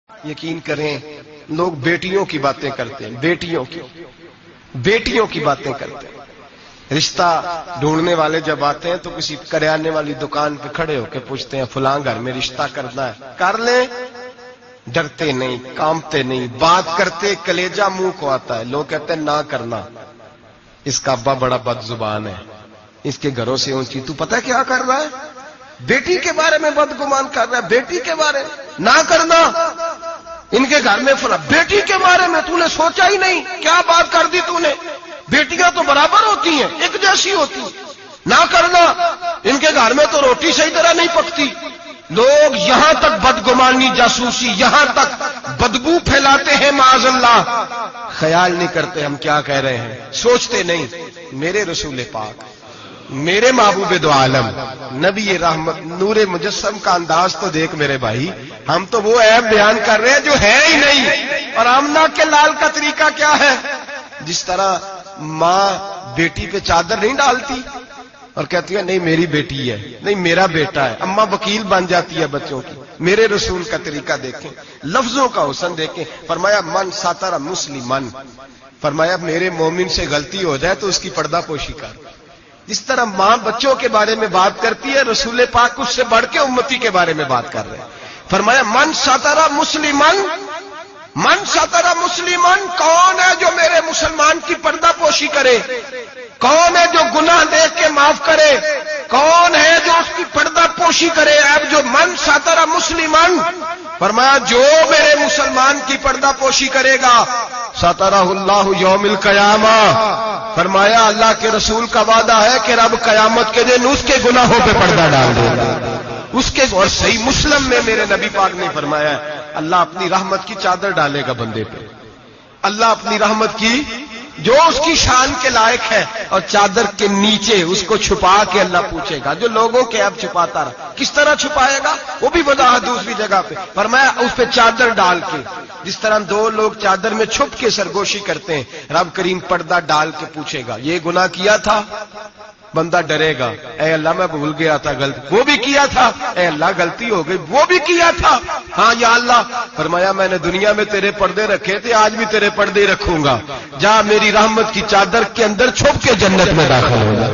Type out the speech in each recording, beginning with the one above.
یقین کریں لوگ بیٹیوں کی باتیں کرتے ہیں، بیٹیوں کی باتیں کرتے ہیں۔ رشتہ ڈھونڈنے والے جب آتے ہیں تو کسی کریانے والی دکان پہ کھڑے ہو کے پوچھتے ہیں فلاں گھر میں رشتہ کرنا ہے، کر لیں۔ ڈرتے نہیں، کانپتے نہیں، بات کرتے کلیجہ منہ کو آتا ہے۔ لوگ کہتے ہیں نہ کرنا، اس کا ابا بڑا بد زبان ہے، اس کے گھروں سے اونچی۔ تو پتہ کیا کر رہا ہے؟ بیٹی کے بارے میں بدگمان کر رہا ہے، بیٹی کے بارے میں نہ کرنا، ان کے گھر میں فلاں۔ بیٹی کے بارے میں تو نے سوچا ہی نہیں، کیا بات کر دی تو نے؟ بیٹیاں تو برابر ہوتی ہیں، ایک جیسی ہوتی ہیں، نہ کرنا، ان کے گھر میں تو روٹی صحیح طرح نہیں پکتی۔ لوگ یہاں تک بدگمانی، جاسوسی، یہاں تک بدبو پھیلاتے ہیں معاذ اللہ۔ خیال نہیں کرتے ہم کیا کہہ رہے ہیں، سوچتے نہیں۔ میرے رسول پاک، میرے محبوب دو عالم، نبی رحمت، نور مجسم کا انداز تو دیکھ میرے بھائی۔ ہم تو وہ عیب بیان کر رہے ہیں جو ہے ہی نہیں۔ اور آمنہ کے لال کا طریقہ کیا ہے؟ جس طرح ماں بیٹی پہ چادر نہیں ڈالتی اور کہتی ہے نہیں میری بیٹی ہے، نہیں میرا بیٹا ہے، اماں وکیل بن جاتی ہے بچوں کی۔ میرے رسول کا طریقہ دیکھیں، لفظوں کا حسن دیکھیں۔ فرمایا من ساتر مسلمن، فرمایا میرے مومن سے غلطی ہو جائے تو اس کی پردہ پوشی کر۔ جس طرح ماں بچوں کے بارے میں بات کرتی ہے، رسول پاک اس سے بڑھ کے امتی کے بارے میں بات کر رہے ہیں۔ فرمایا من ساتر مسلمن، من ساتر مسلمن، کون ہے جو میرے مسلمان کی پردہ پوشی کرے؟ کون ہے جو گناہ دیکھ کے معاف کرے؟ کون ہے جو اس کی پردہ پوشی کرے؟ اب جو من ساتر مسلمن، فرمایا جو میرے مسلمان کی پردہ پوشی کرے گا ساترہ اللہ یوم القیامہ، فرمایا اللہ کے رسول کا وعدہ ہے کہ رب قیامت کے دن اس کے گناہوں پہ پردہ ڈال دے گا اس کے۔ اور صحیح مسلم میں میرے نبی پاک نے فرمایا ہے اللہ اپنی رحمت کی چادر ڈالے گا بندے پہ، اللہ اپنی رحمت کی جو اس کی شان کے لائق ہے، اور چادر کے نیچے اس کو چھپا کے اللہ پوچھے گا جو لوگوں کے اب چھپاتا رہا۔ کس طرح چھپائے گا وہ بھی وضاحت دوسری جگہ پہ، فرمایا اس پہ چادر ڈال کے، جس طرح دو لوگ چادر میں چھپ کے سرگوشی کرتے ہیں، رب کریم پردہ ڈال کے پوچھے گا یہ گناہ کیا تھا؟ بندہ ڈرے گا، اے اللہ میں بھول گیا تھا، غلطی وہ بھی کیا تھا، اے اللہ غلطی ہو گئی، وہ بھی کیا تھا، ہاں یا اللہ۔ فرمایا میں نے دنیا میں تیرے پردے رکھے تھے، آج بھی تیرے پردے رکھوں گا، جا میری رحمت کی چادر کے اندر چھپ کے جنت میں داخل ہو جا۔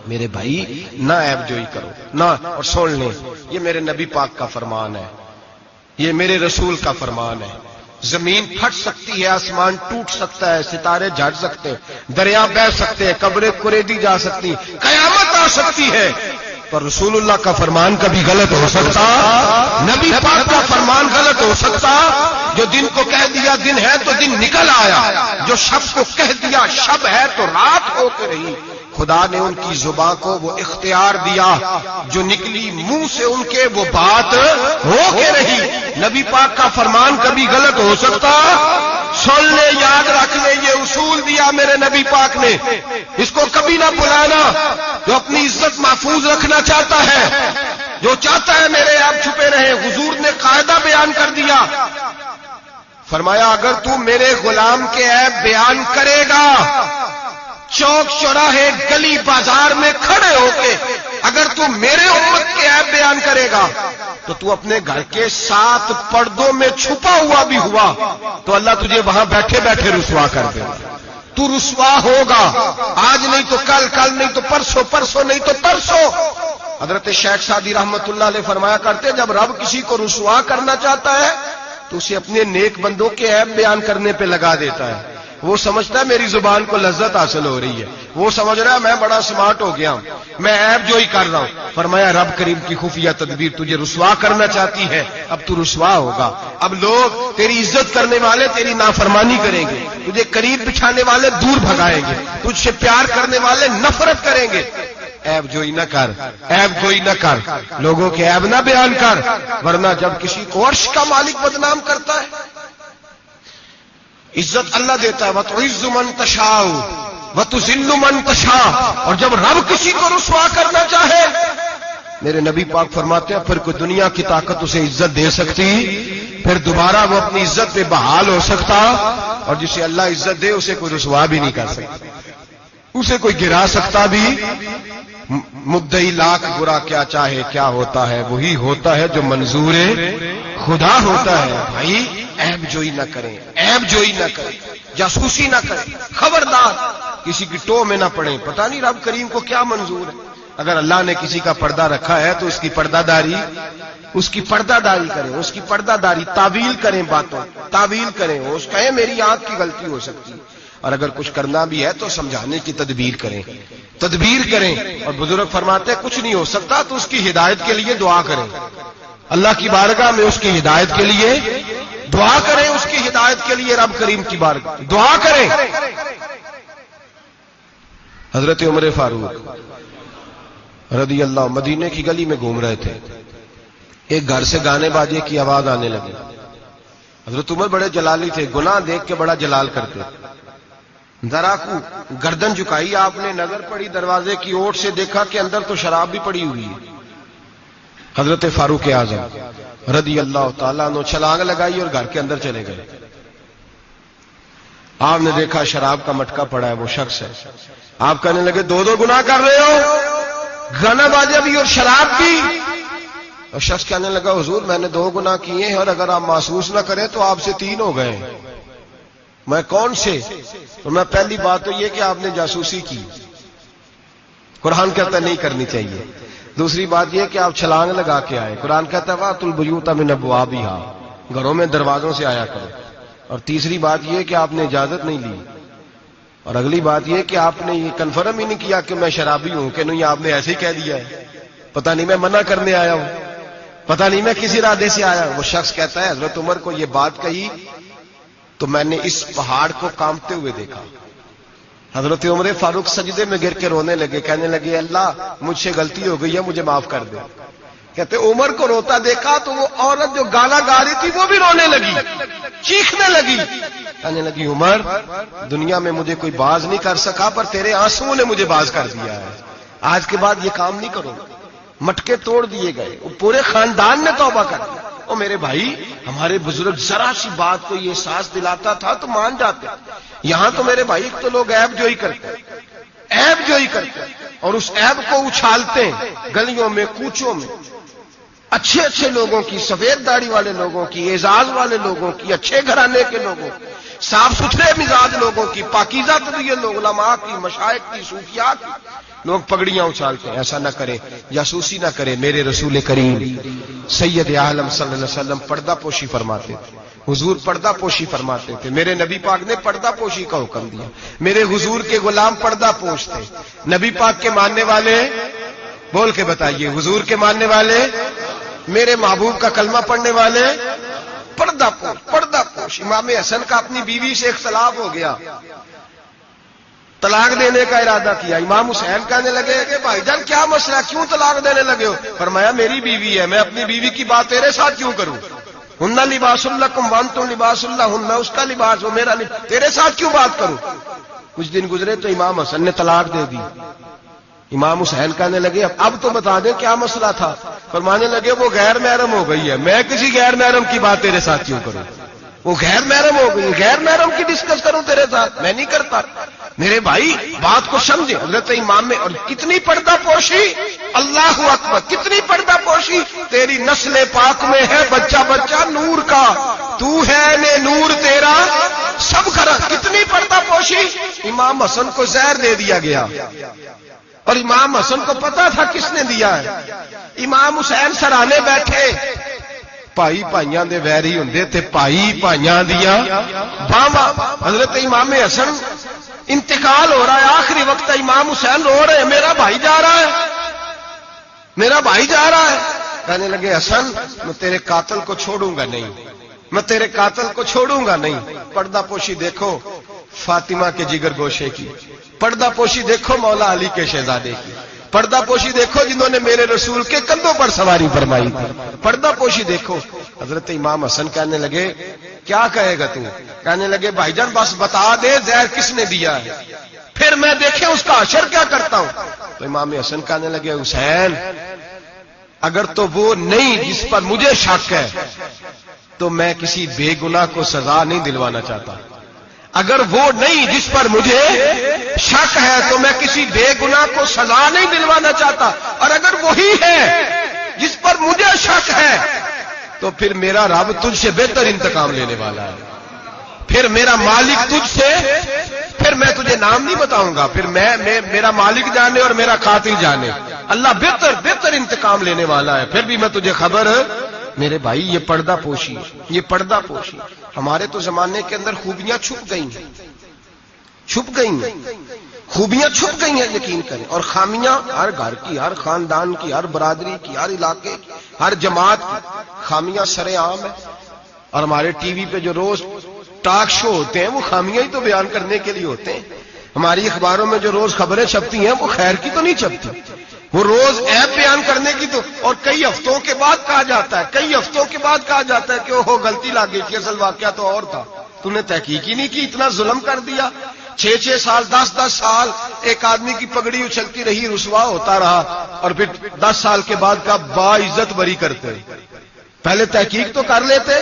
میرے بھائی نہ عیب جوئی کرو نہ، اور سن لیں یہ میرے نبی پاک کا فرمان ہے، یہ میرے رسول کا فرمان ہے۔ زمین پھٹ سکتی ہے، آسمان ٹوٹ سکتا ہے، ستارے جھڑ سکتے ہیں، دریا بہہ سکتے ہیں، قبریں کریدی جا سکتی، قیامت آ سکتی ہے، پر رسول اللہ کا فرمان کبھی غلط ہو سکتا؟ نبی پاک کا فرمان غلط ہو سکتا؟ جو دن کو کہہ دیا دن ہے تو دن نکل آیا، جو شب کو کہہ دیا شب ہے تو رات ہو کے رہی۔ خدا نے ان کی زبان کو وہ اختیار دیا، جو نکلی منہ سے ان کے وہ بات ہو کے رہی۔ نبی پاک کا فرمان کبھی غلط ہو سکتا؟ سن لے، یاد رکھ لے، یہ اصول دیا میرے نبی پاک نے، اس کو کبھی نہ بھلانا۔ جو اپنی عزت محفوظ رکھنا چاہتا ہے، جو چاہتا ہے میرے آپ چھپے رہے، حضور نے قاعدہ بیان کر دیا، فرمایا اگر تو میرے غلام کے عیب بیان کرے گا، چوک چوراہے گلی بازار میں کھڑے ہو کے اگر تو میرے امت کے عیب بیان کرے گا تو تو اپنے گھر کے 7 پردوں میں چھپا ہوا بھی ہوا تو اللہ تجھے وہاں بیٹھے بیٹھے رسوا کر دے گا۔ تو رسوا ہوگا، آج نہیں تو کل، کل نہیں تو پرسوں، پرسوں نہیں تو پرسوں۔ حضرت شیخ سعدی رحمت اللہ علیہ فرمایا کرتے جب رب کسی کو رسوا کرنا چاہتا ہے تو اسے اپنے نیک بندوں کے عیب بیان کرنے پہ لگا دیتا ہے۔ وہ سمجھتا ہے میری زبان کو لذت حاصل ہو رہی ہے، وہ سمجھ رہا ہے میں بڑا سمارٹ ہو گیا ہوں، میں عیب جوئی کر رہا ہوں۔ فرمایا رب کریم کی خفیہ تدبیر تجھے رسوا کرنا چاہتی ہے، اب تو رسوا ہوگا۔ اب لوگ تیری عزت کرنے والے تیری نافرمانی کریں گے، تجھے قریب بچھانے والے دور بھگائیں گے، تجھ سے پیار کرنے والے نفرت کریں گے۔ عیب جوئی نہ کر، عیب جوئی نہ کر، لوگوں کے عیب نہ بیان کر، ورنہ جب کسی کو عرش کا مالک بدنام کرتا ہے، عزت اللہ دیتا ہے، وَتُعِزُّ مَن تَشَاءُ وَتُذِلُّ مَن تَشَاءُ، اور جب رب کسی کو رسوا کرنا چاہے، میرے نبی پاک فرماتے ہیں پھر کوئی دنیا کی طاقت اسے عزت دے سکتی، پھر دوبارہ وہ اپنی عزت پہ بحال ہو سکتا، اور جسے اللہ عزت دے اسے کوئی رسوا بھی نہیں کر سکتا، اسے کوئی گرا سکتا بھی۔ مدعی لاکھ برا کیا چاہے کیا ہوتا ہے وہی ہوتا ہے جو منظور خدا ہوتا ہے بھائی عیب جوئی نہ کریں، عیب جوئی نہ کریں، جاسوسی نہ کریں، خبردار کسی کی ٹو میں نہ پڑیں. پتہ نہیں رب کریم کو کیا منظور ہے. اگر اللہ نے کسی کا پردہ رکھا ہے تو اس کی پردہ داری کریں، اس کی پردہ داری تعویل کریں، باتوں تعویل کریں، اس کہیں میری آنکھ کی غلطی ہو سکتی ہے، اور اگر کچھ کرنا بھی ہے تو سمجھانے کی تدبیر کریں. اور بزرگ فرماتے ہیں کچھ نہیں ہو سکتا تو اس کی ہدایت کے لیے دعا کریں، اللہ کی بارگاہ میں اس کی ہدایت کے لیے دعا کریں، اس کی ہدایت کے لیے رب کریم کی بارگاہ دعا کریں. حضرت عمر فاروق رضی اللہ مدینے کی گلی میں گھوم رہے تھے، ایک گھر سے گانے باجے کی آواز آنے لگی. حضرت عمر بڑے جلالی تھے، گناہ دیکھ کے بڑا جلال کرتے. ذرا کو گردن جھکائی آپ نے، نظر پڑی دروازے کی اوٹ سے، دیکھا کہ اندر تو شراب بھی پڑی ہوئی ہے. حضرت فاروق اعظم رضی اللہ تعالیٰ عنہ چھلانگ لگائی اور گھر کے اندر چلے گئے. آپ نے دیکھا شراب کا مٹکا پڑا ہے، وہ شخص ہے. آپ کہنے لگے دو گناہ کر رہے ہو، گانا باجا بھی اور شراب بھی. اور شخص کہنے لگا حضور میں نے 2 گناہ کیے ہیں، اور اگر آپ محسوس نہ کریں تو آپ سے 3 ہو گئے. میں کون سے؟ تو میں پہلی بات تو یہ کہ آپ نے جاسوسی کی، قرآن کہتا نہیں کرنی چاہیے. دوسری بات یہ کہ آپ چھلانگ لگا کے آئے، قرآن کہتا ہے وَأْتُوا الْبُيُوتَ مِنْ أَبْوَابِهَا، گھروں میں دروازوں سے آیا کرو. اور تیسری بات یہ کہ آپ نے اجازت نہیں لی. اور اگلی بات یہ کہ آپ نے یہ کنفرم ہی نہیں کیا کہ میں شرابی ہوں کہ نہیں، آپ نے ایسے ہی کہہ دیا ہے پتہ نہیں میں منع کرنے آیا ہوں، پتہ نہیں میں کس ارادے سے آیا ہوں. وہ شخص کہتا ہے حضرت عمر کو یہ بات کہی تو میں نے اس پہاڑ کو کانپتے ہوئے دیکھا. حضرت عمر فاروق سجدے میں گر کے رونے لگے، کہنے لگے اللہ مجھ سے غلطی ہو گئی ہے، مجھے معاف کر دے. کہتے عمر کو روتا دیکھا تو وہ عورت جو گانا گا رہی تھی وہ بھی رونے لگی، چیخنے لگی، کہنے لگی عمر دنیا میں مجھے کوئی باز نہیں کر سکا، پر تیرے آنسوؤں نے مجھے باز کر دیا ہے. آج کے بعد یہ کام نہیں کروں. مٹکے توڑ دیے گئے، وہ پورے خاندان نے توبہ کر دیا. او میرے بھائی ہمارے بزرگ ذرا سی بات کو یہ احساس دلاتا تھا تو مان جاتے. یہاں تو میرے بھائی ایک تو لوگ عیب جوئی کرتے اور اس عیب کو اچھالتے ہیں گلیوں میں، کوچوں میں. اچھے لوگوں کی، سفید داڑھی والے لوگوں کی، اعزاز والے لوگوں کی، اچھے گھرانے کے لوگوں کی، صاف ستھرے مزاج لوگوں کی، پاکیزہ طبیعت لوگ، علماء کی، مشائخ کی، صوفیاء کی، لوگ پگڑیاں اچھالتے ہیں. ایسا نہ کریں، جاسوسی نہ کریں. میرے رسول کریم سید عالم صلی اللہ علیہ وسلم پردہ پوشی فرماتے تھے. حضور پردہ پوشی فرماتے تھے. میرے نبی پاک نے پردہ پوشی کا حکم دیا. میرے حضور کے غلام پردہ پوش تھے. نبی پاک کے ماننے والے بول کے بتائیے، حضور کے ماننے والے، میرے محبوب کا کلمہ پڑھنے والے پردہ پوش. امام حسن کا اپنی بیوی سے اختلاف ہو گیا، طلاق دینے کا ارادہ کیا. امام حسین کہنے لگے کہ بھائی جان کیا مسئلہ، کیوں طلاق دینے لگے ہو؟ فرمایا میری بیوی ہے، میں اپنی بیوی کی بات تیرے ساتھ کیوں کروں؟ ہن لباس لکم وانتم لباس لہن، میں اس کا لباس ہوں، میرا تیرے ساتھ کیوں بات کروں؟ کچھ دن گزرے تو امام حسن نے طلاق دے دی. امام حسین کہنے لگے اب تو بتا دیں کیا مسئلہ تھا. فرمانے لگے وہ غیر محرم ہو گئی ہے، میں کسی غیر محرم کی بات تیرے ساتھ کیوں کروں؟ وہ غیر محرم ہو گئی، غیر محرم کی ڈسکس کروں تیرے ساتھ؟ میں نہیں کرتا. میرے بھائی بات کو سمجھے. حضرت امام میں اور کتنی پردہ پوشی، اللہ اکبر، کتنی پردہ پوشی. تیری نسل پاک میں ہے بچہ نور کا، تو ہے نے نور تیرا سب کرا. کتنی پردہ پوشی. امام حسن کو زہر دے دیا گیا اور امام حسن کو پتا تھا کس نے دیا ہے. امام حسین سرانے بیٹھے، بھائی بھائیاں دے ویری ہوندے تے بھائی بھائیاں دیاں باواں. حضرت امام حسن انتقال ہو رہا ہے، آخری وقت امام حسین رو رہے ہیں، میرا بھائی جا رہا ہے، میرا بھائی جا رہا ہے. کہنے لگے حسن میں تیرے قاتل کو چھوڑوں گا نہیں، میں تیرے قاتل کو چھوڑوں گا نہیں. پردہ پوشی دیکھو فاطمہ کے جگر گوشے کی، پردہ پوشی دیکھو مولا علی کے شہزادے کی، پردہ پوشی دیکھو جنہوں نے میرے رسول کے کندھوں پر سواری فرمائی تھی. پردہ پوشی دیکھو. حضرت امام حسن کہنے لگے کیا کہے گا تو؟ کہنے لگے بھائی جان بس بتا دے زہر کس نے دیا ہے، پھر میں دیکھیں اس کا حشر کیا کرتا ہوں. تو امام حسن کہنے لگے حسین اگر تو وہ نہیں جس پر مجھے شک ہے تو میں کسی بے گناہ کو سزا نہیں دلوانا چاہتا. اگر وہ نہیں جس پر مجھے شک ہے تو میں کسی بے گناہ کو سزا نہیں دلوانا چاہتا، اور اگر وہی ہے جس پر مجھے شک ہے تو پھر میرا رب تجھ سے بہتر انتقام لینے والا ہے. پھر میرا مالک تجھ سے، پھر میں تجھے نام نہیں بتاؤں گا، پھر میرا مالک جانے اور میرا قاتل جانے، اللہ بہتر انتقام لینے والا ہے. پھر بھی میں تجھے خبر، میرے بھائی یہ پردہ پوشی، یہ پردہ پوشی. ہمارے تو زمانے کے اندر خوبیاں چھپ گئی ہیں، خوبیاں چھپ گئی ہیں، یقین کریں. اور خامیاں ہر گھر کی، ہر خاندان کی، ہر برادری کی، ہر علاقے کی، ہر جماعت کی خامیاں سر عام ہیں. اور ہمارے ٹی وی پہ جو روز ٹاک شو ہوتے ہیں وہ خامیاں ہی تو بیان کرنے کے لیے ہوتے ہیں. ہماری اخباروں میں جو روز خبریں چھپتی ہیں وہ خیر کی تو نہیں چھپتی، وہ روز عیب بیان کرنے کی تو. اور کئی ہفتوں کے بعد کہا جاتا ہے کہ اوہو غلطی لگ گئی تھی، اصل واقعہ تو اور تھا، تم نے تحقیق ہی نہیں کی، اتنا ظلم کر دیا. 6 سال 10 سال ایک آدمی کی پگڑی اچھلتی رہی، رسوا ہوتا رہا، اور پھر 10 سال کے بعد کا باعزت بری کرتے. پہلے تحقیق تو کر لیتے،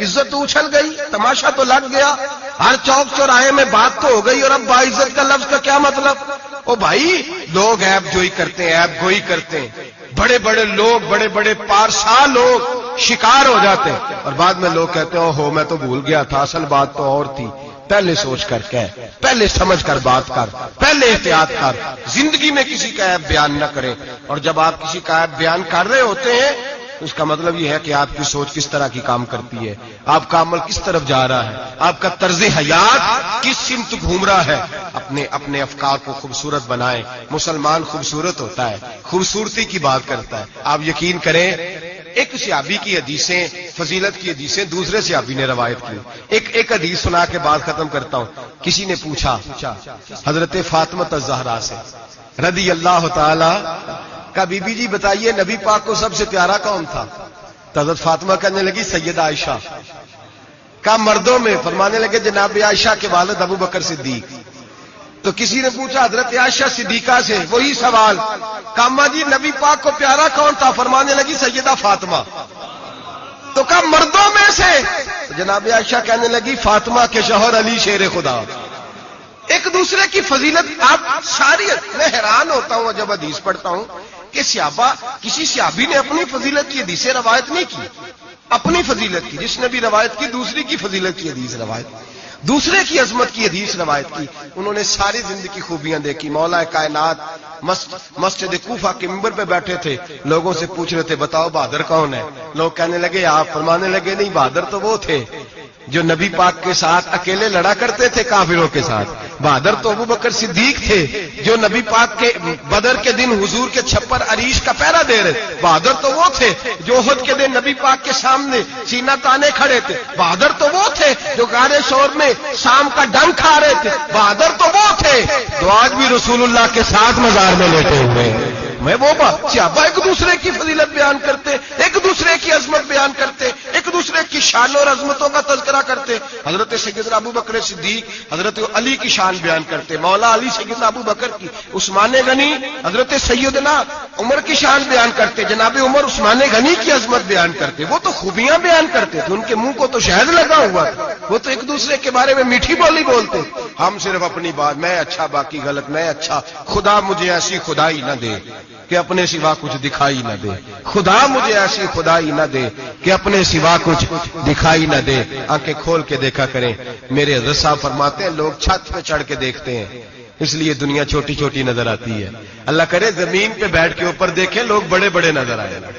عزت تو اچھل گئی، تماشا تو لگ گیا، ہر چوک چوراہے میں بات تو ہو گئی، اور اب باعزت کا لفظ کا کیا مطلب؟ او بھائی لوگ عیب جوئی کرتے ہیں، عیب گوئی کرتے ہیں، بڑے بڑے لوگ، بڑے بڑے پارسا لوگ شکار ہو جاتے ہیں، اور بعد میں لوگ کہتے ہیں اوہو میں تو بھول گیا تھا، اصل بات تو اور تھی. پہلے سوچ کر کہہ، پہلے سمجھ کر بات کر، پہلے احتیاط کر، زندگی میں کسی کا عیب بیان نہ کرے. اور جب آپ کسی کا عیب بیان کر رہے ہوتے ہیں اس کا مطلب یہ ہے کہ آپ کی سوچ کس طرح کی کام کرتی ہے، آپ کا عمل کس طرف جا رہا ہے، آپ کا طرز حیات کس سمت گھوم رہا ہے. اپنے افکار کو خوبصورت بنائیں. مسلمان خوبصورت ہوتا ہے، خوبصورتی کی بات کرتا ہے. آپ یقین کریں ایک صحابی کی حدیثیں، فضیلت کی حدیثیں دوسرے صحابی نے روایت کی. ایک حدیث سنا کے بات ختم کرتا ہوں. کسی نے پوچھا حضرت فاطمہ الزہرا سے رضی اللہ تعالی کا، بی بی جی بتائیے نبی پاک کو سب سے پیارا کون تھا؟ تو حضرت فاطمہ کہنے لگی سیدہ عائشہ. کا مردوں میں؟ فرمانے لگے جناب عائشہ کے والد ابو بکر صدیق. تو کسی نے پوچھا حضرت عائشہ صدیقہ سے وہی سوال، کہا جی نبی پاک کو پیارا کون تھا؟ فرمانے لگی سیدہ فاطمہ. تو کہا مردوں میں سے؟ جناب عائشہ کہنے لگی فاطمہ کے شوہر علی شیر خدا. ایک دوسرے کی فضیلت. آپ ساری، میں حیران ہوتا ہوں جب حدیث پڑھتا ہوں کہ صحابہ، کسی صحابی نے اپنی فضیلت کی حدیثیں روایت نہیں کی، اپنی فضیلت کی. جس نے بھی روایت کی دوسری کی فضیلت کی حدیث روایت، دوسرے کی عظمت کی حدیث روایت کی. انہوں نے ساری زندگی کی خوبیاں دیکھی. مولا کائنات مسجد کوفہ کے منبر پہ بیٹھے تھے، لوگوں سے پوچھ رہے تھے بتاؤ بہادر کون ہے؟ لوگ کہنے لگے آپ. فرمانے لگے نہیں، بہادر تو وہ تھے جو نبی پاک کے ساتھ اکیلے لڑا کرتے تھے کافروں کے ساتھ. بہادر تو ابو بکر صدیق تھے جو نبی پاک کے بدر کے دن حضور کے چھپر عریش کا پہرا دے رہے. بہادر تو وہ تھے جو احد کے دن نبی پاک کے سامنے سینہ تانے کھڑے تھے. بہادر تو وہ تھے جو غار ثور میں شام کا ڈنگ کھا رہے تھے. بہادر تو وہ تھے جو آج بھی رسول اللہ کے ساتھ مزار میں لیٹے ہوئے. میں وہ صحابہ ایک دوسرے کی فضیلت بیان کرتے، ایک دوسرے کی عظمت بیان کرتے، ایک دوسرے کی شان اور عظمتوں کا تذکرہ کرتے. حضرت سیدنا ابو بکر صدیق حضرت علی کی شان بیان کرتے، مولا علی سیدنا ابو بکر کی. عثمان غنی حضرت سیدنا عمر کی شان بیان کرتے، جناب عمر عثمان غنی کی عظمت بیان کرتے. وہ تو خوبیاں بیان کرتے تھے، ان کے منہ کو تو شہد لگا ہوا تھا. وہ تو ایک دوسرے کے بارے میں میٹھی بولی بولتے. ہم صرف اپنی بات، میں اچھا باقی غلط، میں اچھا، خدا مجھے ایسی خدائی نہ دے کہ اپنے سوا کچھ دکھائی نہ دے. خدا مجھے ایسی خدائی نہ دے کہ اپنے سوا کچھ دکھائی نہ دے. آنکھیں کھول کے دیکھا کریں. میرے رضا فرماتے ہیں لوگ چھت پہ چڑھ کے دیکھتے ہیں اس لیے دنیا چھوٹی چھوٹی نظر آتی ہے. اللہ کرے زمین پہ بیٹھ کے اوپر دیکھیں لوگ بڑے بڑے نظر آئیں گے،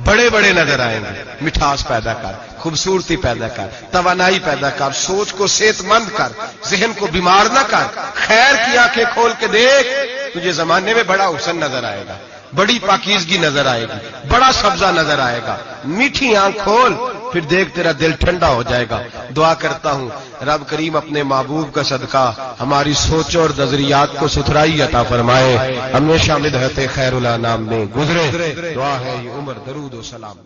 بڑے بڑے نظر آئیں گے. مٹھاس پیدا کر، خوبصورتی پیدا کر، توانائی پیدا کر، سوچ کو صحت مند کر، ذہن کو بیمار نہ کر. خیر کی آنکھیں کھول کے دیکھ، تجھے زمانے میں بڑا حسن نظر آئے گا، بڑی پاکیزگی نظر آئے گی، بڑا سبزہ نظر آئے گا. میٹھی آنکھ کھول، پھر دیکھ تیرا دل ٹھنڈا ہو جائے گا. دعا کرتا ہوں رب کریم اپنے محبوب کا صدقہ ہماری سوچ اور نظریات کو ستھرائی عطا فرمائے. ہمیشہ مدحت خیر الانام میں گزرے. دعا ہے یہ عمر درود و سلام.